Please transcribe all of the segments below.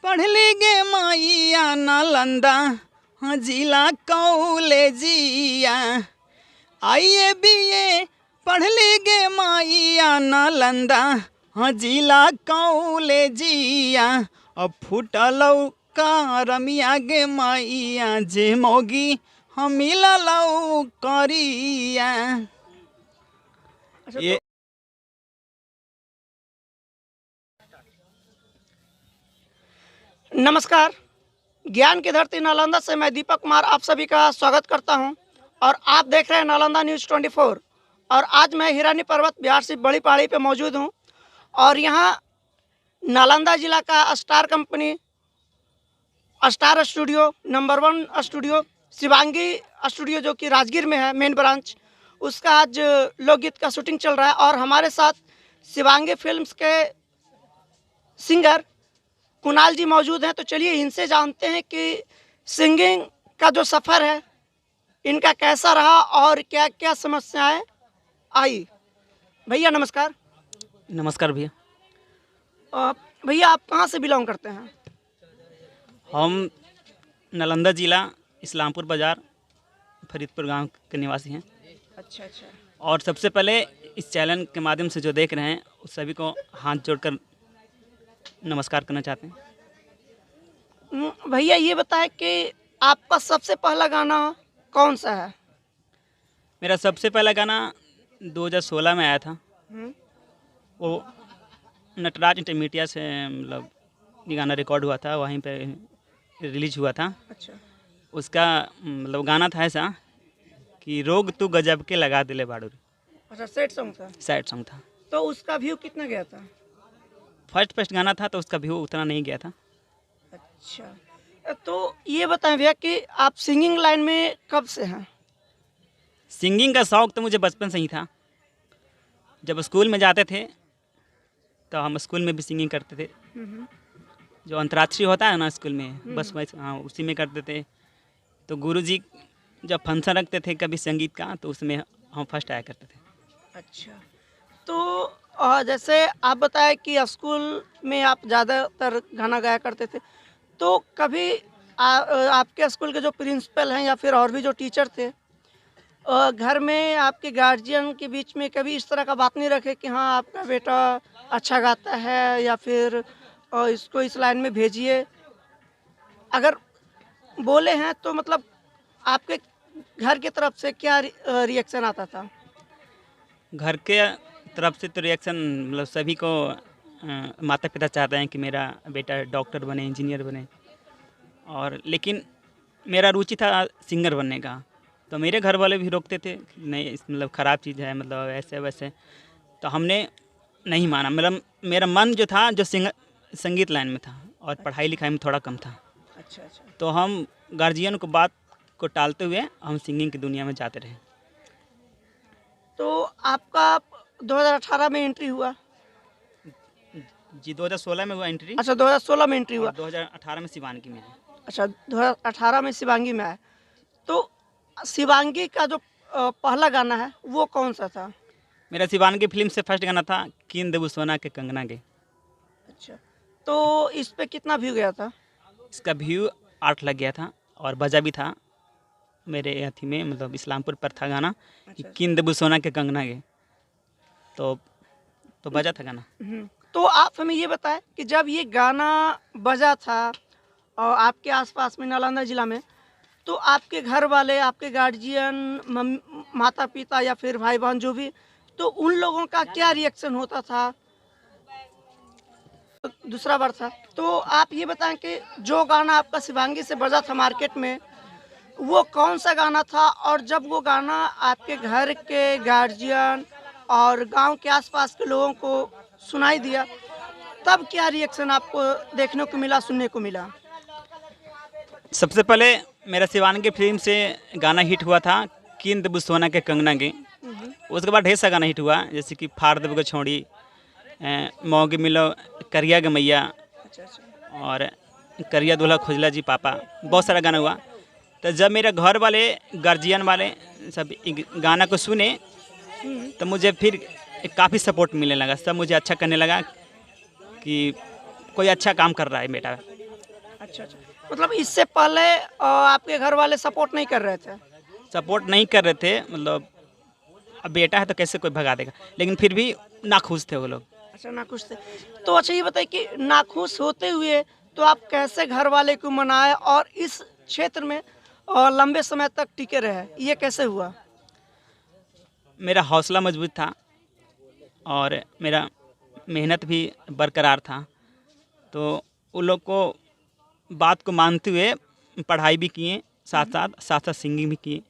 पढ़ ली गे माइया नालंदा जिला कॉलेजिया। आइए बीए पढ़ ली गे माइया नालंदा जिला कॉलेजिया। अब फूटलौ का रमिया गे माइया जे मोगी हम मिललौ करिया। ये नमस्कार। ज्ञान की धरती नालंदा से मैं दीपक कुमार आप सभी का स्वागत करता हूं और आप देख रहे हैं नालंदा न्यूज़ 24। और आज मैं हिरानी पर्वत बिहार से बड़ी पहाड़ी पे मौजूद हूं और यहां नालंदा जिला का star company star studio number 1 studio Shivangi studio जो कि राजगीर में है मेन ब्रांच, उसका आज लोकगीत का शूटिंग चल रहा है। और हमारे साथ शिवांगी फिल्म्स के सिंगर कुणाल जी मौजूद हैं। तो चलिए इनसे जानते हैं कि सिंगिंग का जो सफ़र है इनका कैसा रहा और क्या क्या समस्याएं आई। भैया नमस्कार। नमस्कार भैया। भैया आप कहाँ से बिलोंग करते हैं? हम नालंदा जिला इस्लामपुर बाज़ार फरीदपुर गांव के निवासी हैं। अच्छा। और सबसे पहले इस चैनल के माध्यम से जो देख रहे हैं उस सभी को हाथ जोड़कर नमस्कार करना चाहते हैं। भैया ये बताएं कि आपका सबसे पहला गाना कौन सा है? मेरा सबसे पहला गाना 2016 में आया था। वो नटराज इंटरमीडिया से मतलब ये गाना रिकॉर्ड हुआ था, वहीं पे रिलीज हुआ था। अच्छा। उसका मतलब गाना था ऐसा कि रोग तू गजब के लगा दिले बाड़ूर। अच्छा, सैड सॉन्ग था। सैड सॉन्ग था। तो उसका व्यू कितना गया था? फर्स्ट गाना था तो उसका व्यू उतना नहीं गया था। अच्छा, तो ये बताएं भैया कि आप सिंगिंग लाइन में कब से हैं? सिंगिंग का शौक़ तो मुझे बचपन से ही था। जब स्कूल में जाते थे तो हम स्कूल में भी सिंगिंग करते थे। जो अंतर्राष्ट्रीय होता है ना स्कूल में, बस वैसे हाँ उसी में करते थे। तो गुरुजी जब फंक्शन रखते थे कभी संगीत का तो उसमें हम फर्स्ट आया करते थे। अच्छा, तो जैसे आप बताएं कि स्कूल में आप ज़्यादातर गाना गाया करते थे, तो कभी आपके स्कूल के जो प्रिंसिपल हैं या फिर और भी जो टीचर थे घर में आपके गार्जियन के बीच में कभी इस तरह का बात नहीं रखे कि हाँ आपका बेटा अच्छा गाता है या फिर इसको इस लाइन में भेजिए? अगर बोले हैं तो मतलब आपके घर की तरफ से क्या रिएक्शन आता था? घर के तरफ से तो रिएक्शन मतलब सभी को माता पिता चाहते हैं कि मेरा बेटा डॉक्टर बने, इंजीनियर बने। और लेकिन मेरा रुचि था सिंगर बनने का, तो मेरे घर वाले भी रोकते थे कि नहीं मतलब ख़राब चीज़ है, मतलब ऐसे वैसे। तो हमने नहीं माना। मतलब मेरा मन जो था जो संगीत लाइन में था और पढ़ाई लिखाई में थोड़ा कम था। अच्छा। तो हम गार्जियन को बात को टालते हुए हम सिंगिंग की दुनिया में जाते रहे। तो आपका 2018 में एंट्री हुआ? जी 2016 में हुआ एंट्री। अच्छा, 2016 में एंट्री हुआ। 2018 में शिवानगी में है। अच्छा, 2018 में शिवांगी में आया। तो शिवांगी का जो पहला गाना है वो कौन सा था? मेरा शिवानगी फिल्म से फर्स्ट गाना था कीन देबू सोना के कंगना गे। अच्छा, तो इस पे कितना व्यू गया था? इसका व्यू 8 लग गया था और बजा भी था मेरे अथी में, मतलब इस्लामपुर पर था गाना। अच्छा। कीन देबू सोना के कंगना गे तो बजा था गाना। तो आप हमें ये बताएं कि जब ये गाना बजा था और आपके आसपास में नालंदा जिला में, तो आपके घर वाले, आपके गार्जियन, माता पिता या फिर भाई बहन जो भी, तो उन लोगों का क्या रिएक्शन होता था? दूसरा बार था, तो आप ये बताएं कि जो गाना आपका शिवांगी से बजा था मार्केट में, वो कौन सा गाना था? और जब वो गाना आपके घर के गार्जियन और गांव के आसपास के लोगों को सुनाई दिया, तब क्या रिएक्शन आपको देखने को मिला, सुनने को मिला? सबसे पहले मेरा शिवानगी फिल्म से गाना हिट हुआ था कीन देबू सोना के कंगना गे। उसके बाद ढेर सा गाना हिट हुआ, जैसे कि फाड़ देबू के छोड़ी, मौगी मिलो करिया गे मैया और करिया दूल्हा खोजला जी पापा, बहुत सारा गाना हुआ। तो जब मेरे घर वाले गार्जियन वाले सब गाना को सुने तो मुझे फिर काफ़ी सपोर्ट मिलने लगा। सब मुझे अच्छा करने लगा कि कोई अच्छा काम कर रहा है बेटा। अच्छा अच्छा, मतलब इससे पहले आपके घर वाले सपोर्ट नहीं कर रहे थे? सपोर्ट नहीं कर रहे थे, मतलब अब बेटा है तो कैसे कोई भगा देगा, लेकिन फिर भी नाखुश थे वो लोग। अच्छा, नाखुश थे। तो अच्छा ये बताइए कि नाखुश होते हुए तो आप कैसे घर वाले को मनाए और इस क्षेत्र में लंबे समय तक टिके रहे, ये कैसे हुआ? मेरा हौसला मजबूत था और मेरा मेहनत भी बरकरार था, तो उन लोग को बात को मानते हुए पढ़ाई भी किए, साथ साथ सिंगिंग भी किए,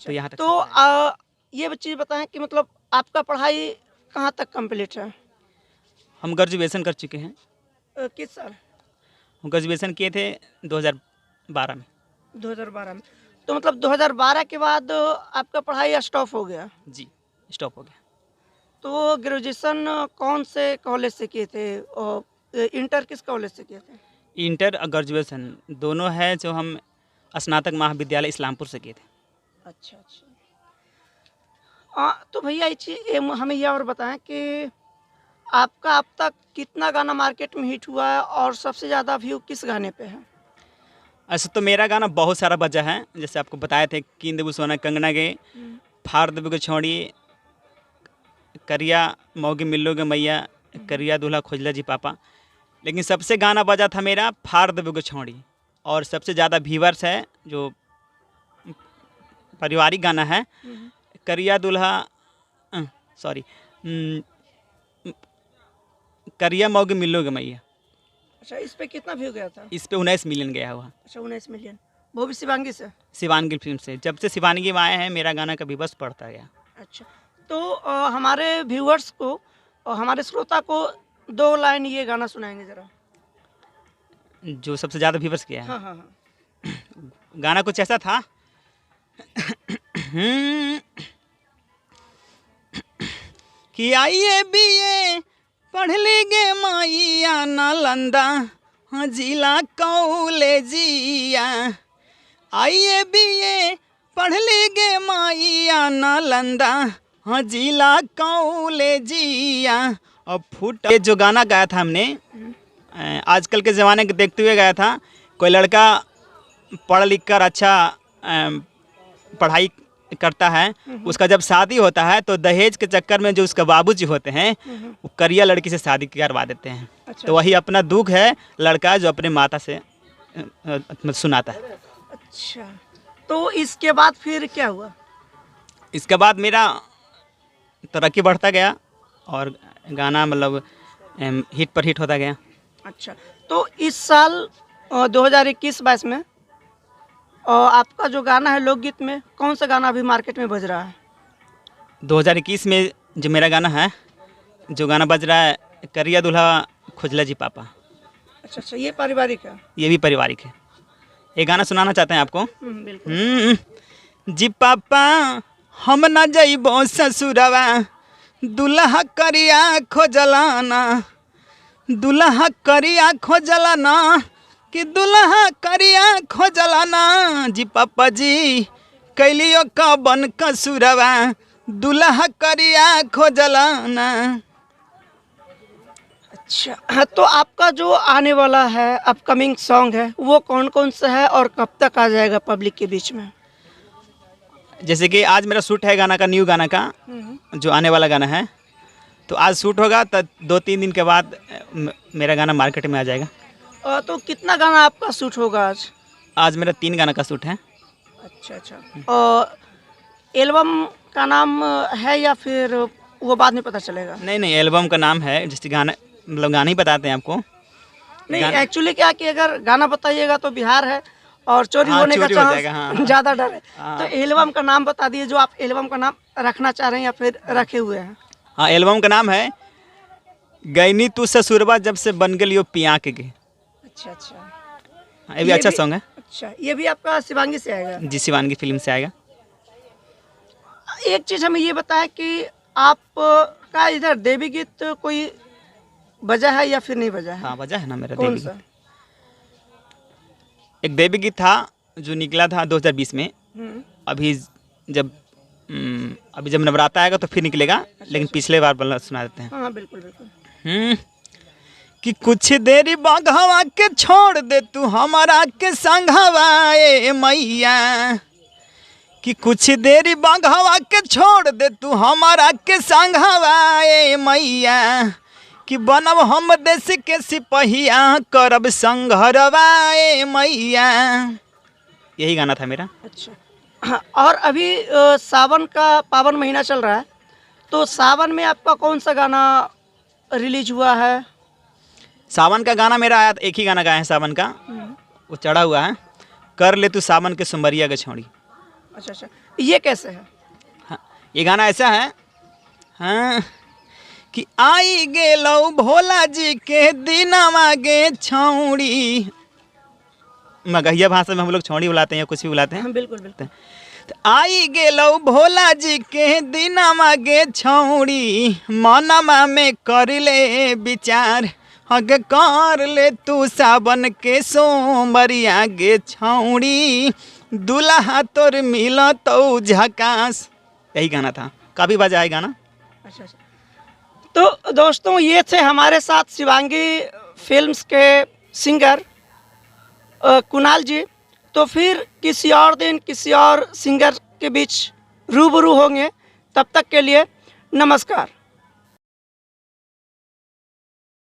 तो यहाँ तक। तो ये चीज़ बताएं कि मतलब आपका पढ़ाई कहाँ तक कंप्लीट है? हम ग्रेजुएशन कर चुके हैं। किस साल? हम ग्रेजुएशन किए थे 2012 में। 2012 में। तो मतलब 2012 के बाद आपका पढ़ाई स्टॉप हो गया। जी, स्टॉप हो गया। तो ग्रेजुएशन कौन से कॉलेज से किए थे और इंटर किस कॉलेज से किए थे? इंटर और ग्रेजुएशन दोनों है जो हम स्नातक महाविद्यालय इस्लामपुर से किए थे। अच्छा अच्छा। तो भैया हमें ये और बताएं कि आपका अब तक कितना गाना मार्केट में हिट हुआ है और सबसे ज़्यादा व्यू किस गाने पे है? ऐसे तो मेरा गाना बहुत सारा बजा है, जैसे आपको बताए थे कीन देबू सोना कंगना गे, फाड़ देबू के छोड़ी, करिया मौगी मिलोगे मैया, करिया दूल्हा खोजला जी पापा। लेकिन सबसे गाना बजा था मेरा फाड़ देबू के छोड़ी, और सबसे ज़्यादा व्यूअर्स है जो पारिवारिक गाना है करिया दूल्हा, सॉरी, करिया मौगी मिलोगे मैया। अच्छा, इस पे कितना व्यू गया था? इस पे 19 मिलियन गया हुआ। अच्छा, 19 मिलियन। वो भी शिवांगी से? शिवानगी फिल्म से। जब से शिवानगी में आए हैं मेरा गाना कभी बस पड़ता गया। अच्छा, तो हमारे व्यूअर्स को और हमारे श्रोता को 2 लाइन ये गाना सुनाएंगे ज़रा। जो सबसे ज़्यादा व्यूअर्स किया है। हाँ हाँ हाँ। गाना कुछ ऐसा था कि आइए बीए पढ़ लीगे माइया नालंदा, हाँ जिला कॉलेजिया। आइए बीए पढ़ लीगे माइया नालंदा, हाँ जिला कॉलेजिया। और फुट ये जो गाना गाया था हमने आजकल के ज़माने के देखते हुए गाया था। कोई लड़का पढ़ लिख कर अच्छा पढ़ाई करता है, उसका जब शादी होता है तो दहेज के चक्कर में जो उसका बाबूजी होते हैं वो करिया लड़की से शादी करवा देते हैं। अच्छा, तो वही अपना दुख है लड़का जो अपने माता से सुनाता है। अच्छा, तो इसके बाद फिर क्या हुआ? इसके बाद मेरा तरक्की बढ़ता गया और गाना मतलब हिट पर हिट होता गया। अच्छा, तो इस साल 2021-22 में आपका जो गाना है लोकगीत में कौन सा गाना अभी मार्केट में बज रहा है? 2021 में जो मेरा गाना है, जो गाना बज रहा है करिया दूल्हा खोजला जी पापा। अच्छा अच्छा, ये पारिवारिक है? ये भी पारिवारिक है। ये गाना सुनाना चाहते हैं आपको। बिल्कुल। जी पापा हम न जइबो ससुरवा, दुल्हा करिया खोजलाना, दुल्हा करिया खोजलाना, कि दुल्हा करिया खोजलाना। जी पापा जी कैलियो कबन कसुरवा, दुल्हा करिया खोजलाना। अच्छा, तो आपका जो आने वाला है अपकमिंग सॉन्ग है वो कौन कौन सा है और कब तक आ जाएगा पब्लिक के बीच में? जैसे कि आज मेरा शूट है गाना का, न्यू गाना का जो आने वाला गाना है, तो आज शूट होगा तो 2-3 दिन के बाद मेरा गाना मार्केट में आ जाएगा। तो कितना गाना आपका शूट होगा आज? आज मेरा 3 गाना का शूट है। अच्छा अच्छा, और एल्बम का नाम है या फिर वो बाद में पता चलेगा? नहीं, एल्बम का नाम है, जैसे गाना मतलब गाना ही बताते हैं आपको। नहीं, एक्चुअली क्या कि अगर गाना बताइएगा तो बिहार है और चोरी होने का चांस ज़्यादा डर है। तो एल्बम का नाम बता दिए जो आप एल्बम का नाम रखना चाह रहे हैं या फिर रखे हुए हैं। हाँ, एल्बम का नाम है गैनी तू ससुरबा जब से बन गई पिया के गे। अच्छा अच्छा, हाँ, ये भी अच्छा सॉन्ग है। अच्छा, ये भी आपका शिवांगी से आएगा? जी, शिवानगी फिल्म से आएगा। एक चीज़ हमें ये बताया कि आप का इधर देवी गीत कोई बजा है या फिर नहीं बजा है? हाँ, बजा है ना मेरा कौन देवी सा? गीत। एक देवी गीत था जो निकला था 2020 में। अभी जब नवरात्र आएगा तो फिर निकलेगा, लेकिन पिछले बार सुना देते हैं। हाँ बिल्कुल बिल्कुल। कि कुछ देरी बाघवा के छोड़ दे तू हमारा के संघवा ए मैया, कि कुछ देरी बाघवा के छोड़ दे तू हमारा के संघवा ए मैया, कि बनब हम देश के सिपहिया करब संघरवा ए मैया। यही गाना था मेरा। अच्छा, और अभी सावन का पावन महीना चल रहा है, तो सावन में आपका कौन सा गाना रिलीज हुआ है? सावन का गाना मेरा आया, एक ही गाना गाया है सावन का, वो चढ़ा हुआ है, कर ले तू सावन के सुंबरिया के छोड़ी। अच्छा अच्छा, ये कैसे है? हाँ, ये गाना ऐसा है, हाँ, कि आई गेलौ भोला जी के दिनवा गे छौड़ी, मगहिया भाषा में हम लोग छौड़ी बुलाते हैं या कुछ भी बुलाते हैं। हाँ, बिल्कुल बिल्कुल। तो आई गेलौ भोला जी के दिनमा गे छौड़ी, मनमा में कर ले विचार, अगे कर ले तू सावन के सोमरिया गे छौड़ी, दुल्हा तोर मिला तो झकास। यही गाना था, काफ़ी बजा है गाना। अच्छा अच्छा, तो दोस्तों ये थे हमारे साथ शिवांगी फिल्म्स के सिंगर कुणाल जी। तो फिर किसी और दिन किसी और सिंगर के बीच रूबरू होंगे, तब तक के लिए नमस्कार।